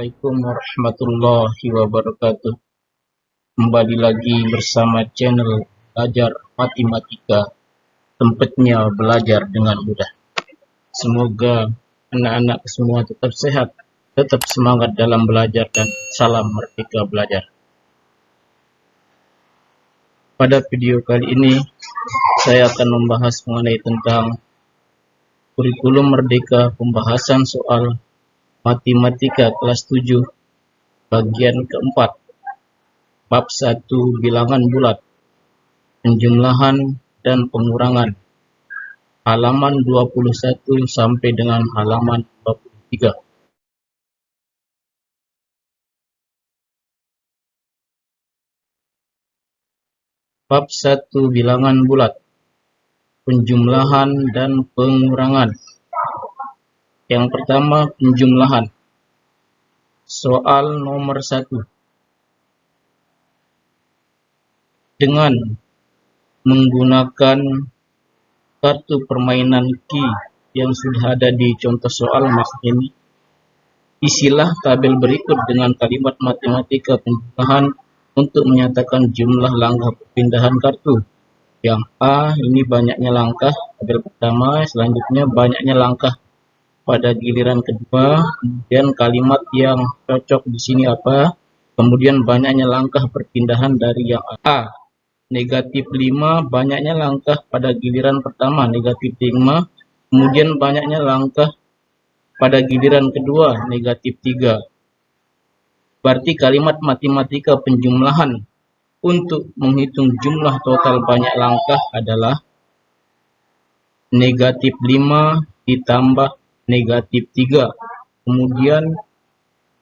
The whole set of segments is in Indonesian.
Assalamualaikum warahmatullahi wabarakatuh. Kembali lagi bersama channel Belajar Matematika, tempatnya belajar dengan mudah. Semoga anak-anak semua tetap sehat, tetap semangat dalam belajar, dan salam merdeka belajar. Pada video kali ini, saya akan membahas mengenai tentang kurikulum merdeka, pembahasan soal Matematika kelas 7 bagian keempat, bab 1 bilangan bulat, penjumlahan dan pengurangan, halaman 21 sampai dengan halaman 23. Bab 1 bilangan bulat, penjumlahan dan pengurangan. Yang pertama, penjumlahan. Soal nomor 1. Dengan menggunakan kartu permainan Ki yang sudah ada di contoh soal, maksud ini, isilah tabel berikut dengan kalimat matematika penjumlahan untuk menyatakan jumlah langkah perpindahan kartu. Yang A, ini banyaknya langkah, tabel pertama. Selanjutnya banyaknya langkah pada giliran kedua. Kemudian kalimat yang cocok di sini apa? Kemudian banyaknya langkah perpindahan dari yang A. Negatif 5, banyaknya langkah pada giliran pertama, negatif 5. Kemudian banyaknya langkah pada giliran kedua, negatif 3. Berarti kalimat matematika penjumlahan untuk menghitung jumlah total banyak langkah adalah negatif 5 ditambah negatif 3. Kemudian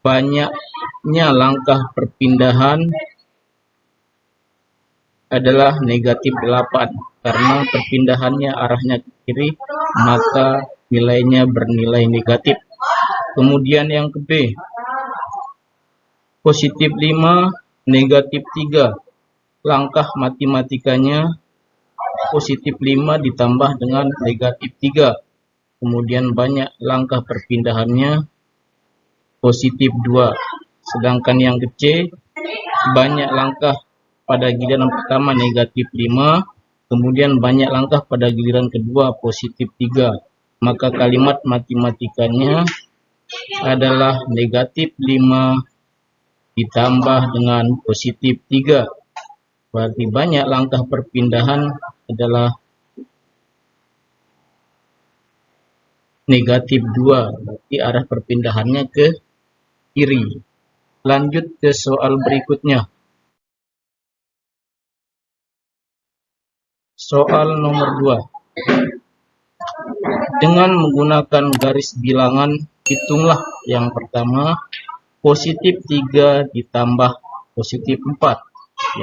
banyaknya langkah perpindahan adalah negatif 8. Karena perpindahannya arahnya ke kiri, maka nilainya bernilai negatif. Kemudian yang ke B, positif 5, negatif 3. Langkah matematikanya positif 5 ditambah dengan negatif 3. Kemudian banyak langkah perpindahannya positif 2. Sedangkan yang ke C, banyak langkah pada giliran pertama negatif 5. Kemudian banyak langkah pada giliran kedua positif 3. Maka kalimat matematikanya adalah negatif 5 ditambah dengan positif 3. Berarti banyak langkah perpindahan adalah negatif 2. Berarti arah perpindahannya ke kiri. Lanjut ke soal berikutnya. Soal nomor 2. Dengan menggunakan garis bilangan, hitunglah yang pertama positif 3 ditambah positif 4.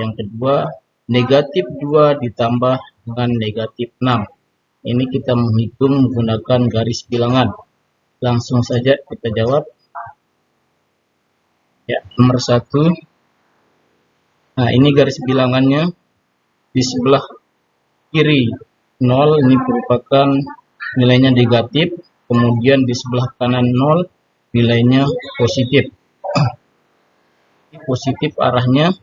Yang kedua, negatif 2 ditambah dengan negatif 6. Ini kita menghitung menggunakan garis bilangan. Langsung saja kita jawab. Ya, nomor 1. Nah, ini garis bilangannya. Di sebelah kiri 0, ini merupakan nilainya negatif. Kemudian di sebelah kanan 0, nilainya positif. Positif arahnya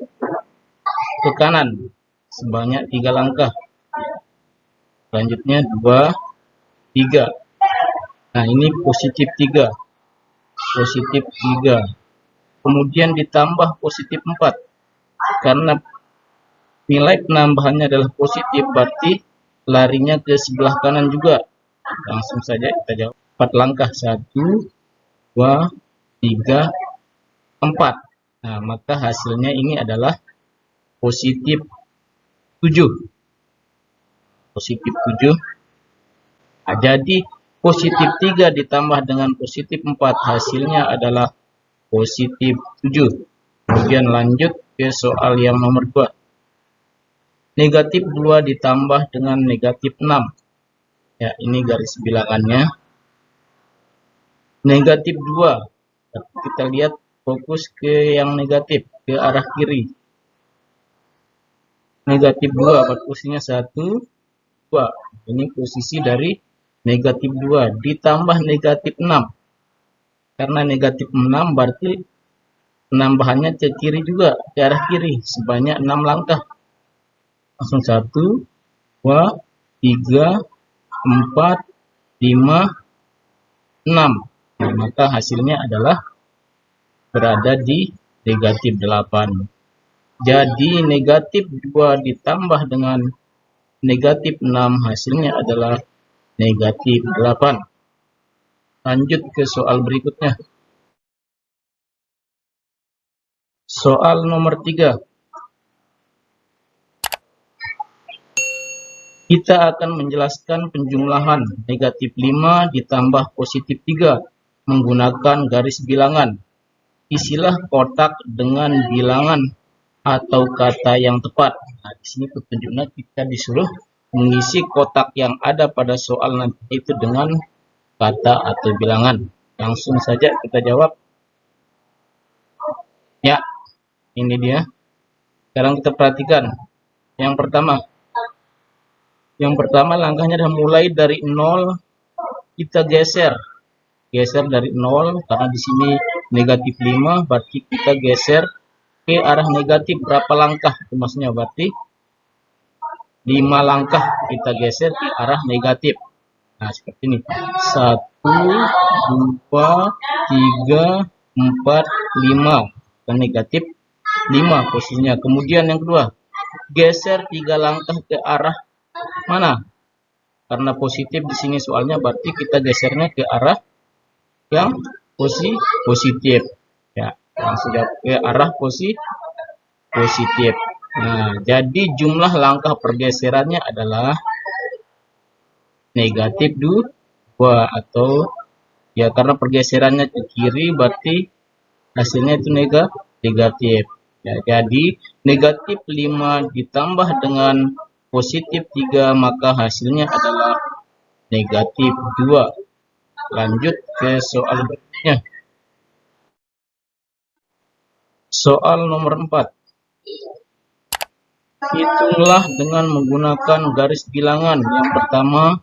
ke kanan sebanyak 3 langkah. Selanjutnya 2, 3. Nah, ini positif 3. Positif 3. Kemudian ditambah positif 4. Karena nilai penambahannya adalah positif, berarti larinya ke sebelah kanan juga. Langsung saja kita jawab. 4 langkah. 1, 2, 3, 4. Nah, maka hasilnya ini adalah positif 7. Positif 7. Nah, jadi positif 3 ditambah dengan positif 4, hasilnya adalah positif 7. Kemudian lanjut ke soal yang nomor 2. Negatif 2 ditambah dengan negatif 6. Ya, ini garis bilangannya. Negatif 2. Kita lihat fokus ke yang negatif, ke arah kiri. Negatif 2, posisinya 1, 2. Ini posisi dari negatif 2 ditambah negatif 6. Karena negatif 6 berarti penambahannya ke kiri juga, ke arah kiri sebanyak 6 langkah. Langsung 1, 2, 3, 4, 5, 6. Nah, maka hasilnya adalah berada di negatif 8. Jadi negatif 2 ditambah dengan negatif 6 hasilnya adalah negatif 8. Lanjut ke soal berikutnya. Soal nomor 3. Kita akan menjelaskan penjumlahan negatif 5 ditambah positif 3 menggunakan garis bilangan. Isilah kotak dengan bilangan atau kata yang tepat. Nah, di sini petunjuknya kita disuruh mengisi kotak yang ada pada soal nanti itu dengan kata atau bilangan. Langsung saja kita jawab. Ya, ini dia. Sekarang kita perhatikan. Yang pertama langkahnya adalah mulai dari 0 kita geser dari 0 karena di sini negatif 5 berarti kita geser ke arah negatif berapa langkah, itu maksudnya berarti 5 langkah kita geser ke arah negatif. Nah, seperti ini. 1, 2, 3, 4, 5. Dan negatif 5 posisinya. Kemudian yang kedua, geser 3 langkah ke arah mana? Karena positif di sini soalnya berarti kita gesernya ke arah yang positif. Ya, langsung ke arah positif. Nah, jadi jumlah langkah pergeserannya adalah negatif 2 atau ya karena pergeserannya ke kiri berarti hasilnya itu negatif. Ya, jadi negatif 5 ditambah dengan positif 3 maka hasilnya adalah negatif 2. Lanjut ke soal berikutnya. Soal nomor 4. Hitunglah dengan menggunakan garis bilangan. Yang pertama,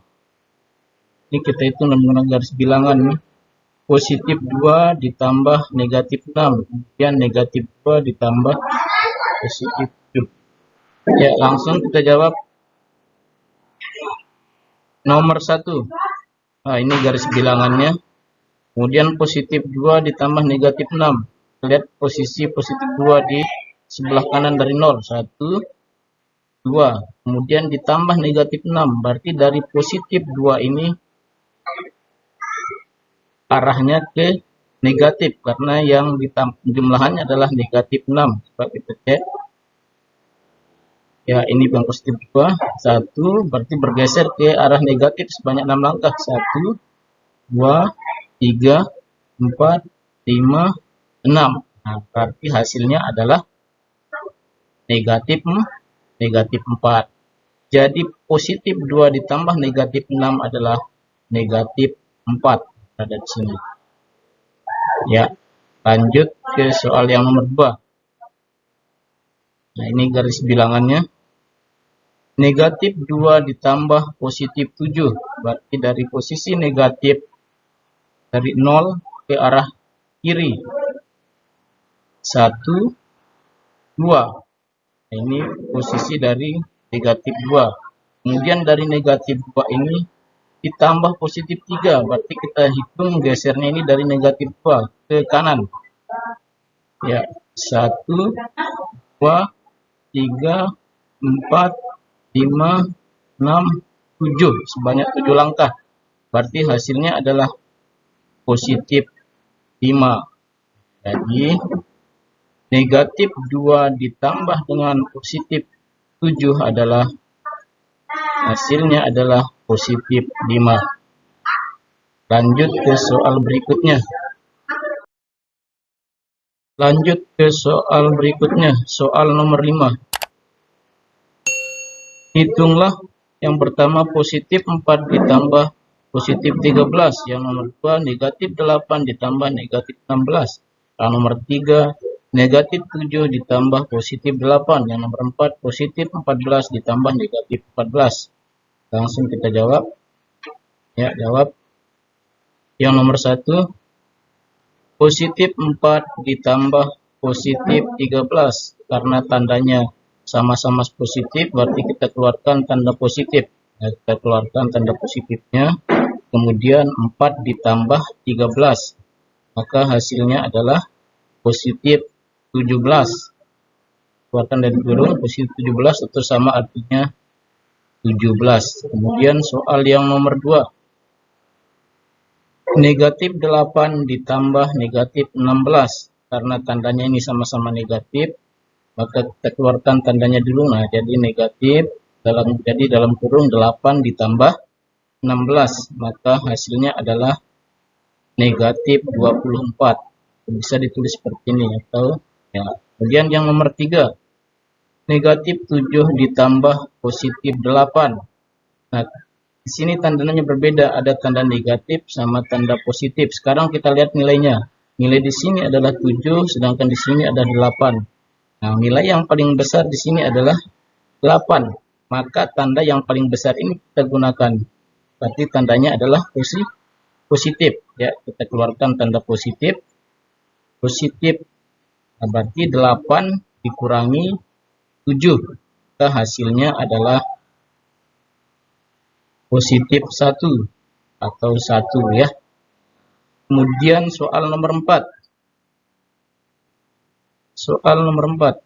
ini kita hitung dengan menggunakan garis bilangan nih. Positif 2 ditambah negatif 6. Kemudian negatif 2 ditambah positif 7. Ya, langsung kita jawab. Nomor 1. Nah, ini garis bilangannya. Kemudian positif 2 ditambah negatif 6. Lihat posisi positif 2 di sebelah kanan dari 0. 1, 2. Kemudian ditambah negatif 6. Berarti dari positif 2 ini arahnya ke negatif. Karena yang jumlahannya adalah negatif 6. Coba kita cek. Ya, ini yang positif 2. 1. Berarti bergeser ke arah negatif sebanyak 6 langkah. 1, 2, 3, 4, 5, 6. Nah, berarti hasilnya adalah negatif 4. Jadi positif 2 ditambah negatif 6 adalah negatif 4. Ada di sini. Ya, lanjut ke soal yang nomor 2. Nah, ini garis bilangannya. Negatif 2 ditambah positif 7. Berarti dari posisi negatif dari 0 ke arah kiri. 1, 2. Nah, ini posisi dari negatif 2. Kemudian dari negatif 2 ini ditambah positif 3. Berarti kita hitung gesernya ini dari negatif 2 ke kanan. Ya, 1, 2, 3, 4, 5, 6, 7. Sebanyak 7 langkah. Berarti hasilnya adalah positif 5. Jadi negatif 2 ditambah dengan positif 7 adalah hasilnya adalah positif 5. Lanjut ke soal berikutnya. Soal nomor 5. Hitunglah yang pertama positif 4 ditambah positif 13. Yang nomor 2 negatif 8 ditambah negatif 16. Yang nomor 3 negatif 7 ditambah positif 8. Yang nomor 4 positif 14 ditambah negatif 14. Langsung kita jawab. Ya, jawab. Yang nomor 1 Positif 4 ditambah positif 13. Karena tandanya sama-sama positif, berarti kita keluarkan tanda positif. Nah, kita keluarkan tanda positifnya. Kemudian 4 ditambah 13. Maka hasilnya adalah positif 17. Keluarkan dari kurung, positif 17 itu sama artinya 17. Kemudian soal yang nomor 2. Negatif 8 ditambah negatif 16. Karena tandanya ini sama-sama negatif, maka kita keluarkan tandanya dulu. Nah, jadi negatif dalam kurung 8 ditambah 16. Maka hasilnya adalah negatif 24. Bisa ditulis seperti ini atau ya. Kemudian yang nomor 3. Negatif 7 ditambah positif 8. Nah, di sini tandanya berbeda, ada tanda negatif sama tanda positif. Sekarang kita lihat nilainya. Nilai di sini adalah 7, sedangkan di sini ada 8. Nah, nilai yang paling besar di sini adalah 8. Maka tanda yang paling besar ini kita gunakan. Berarti tandanya adalah positif. Ya, kita keluarkan tanda positif. Positif. Nah, berarti 8 dikurangi 7. Maka hasilnya adalah positif 1 atau 1 ya. Kemudian soal nomor 4. Soal nomor 4.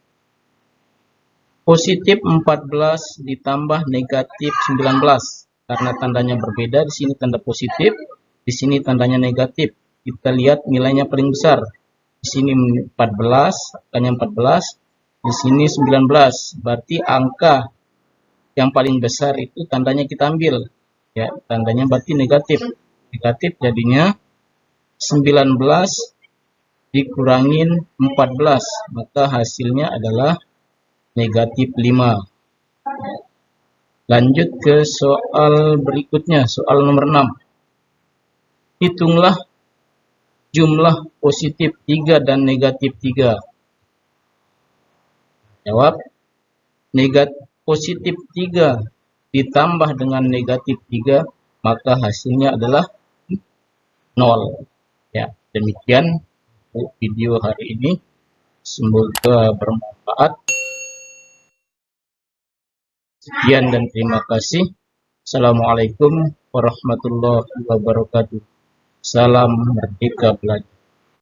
Positif 14 ditambah negatif 19. Karena tandanya berbeda, di sini tanda positif, di sini tandanya negatif. Kita lihat nilainya paling besar. Di sini 14, angkanya 14, di sini 19. Berarti angka yang paling besar itu tandanya kita ambil. Ya, tandanya berarti negatif. Negatif jadinya 19 dikurangin 14, maka hasilnya adalah negatif 5. Lanjut ke soal berikutnya, soal nomor 6. Hitunglah jumlah positif 3 dan negatif 3. Jawab, positif 3 ditambah dengan negatif 3, maka hasilnya adalah 0. Ya, demikian video hari ini. Semoga bermanfaat. Sekian dan terima kasih. Assalamualaikum warahmatullahi wabarakatuh. Salam Merdeka Belajar.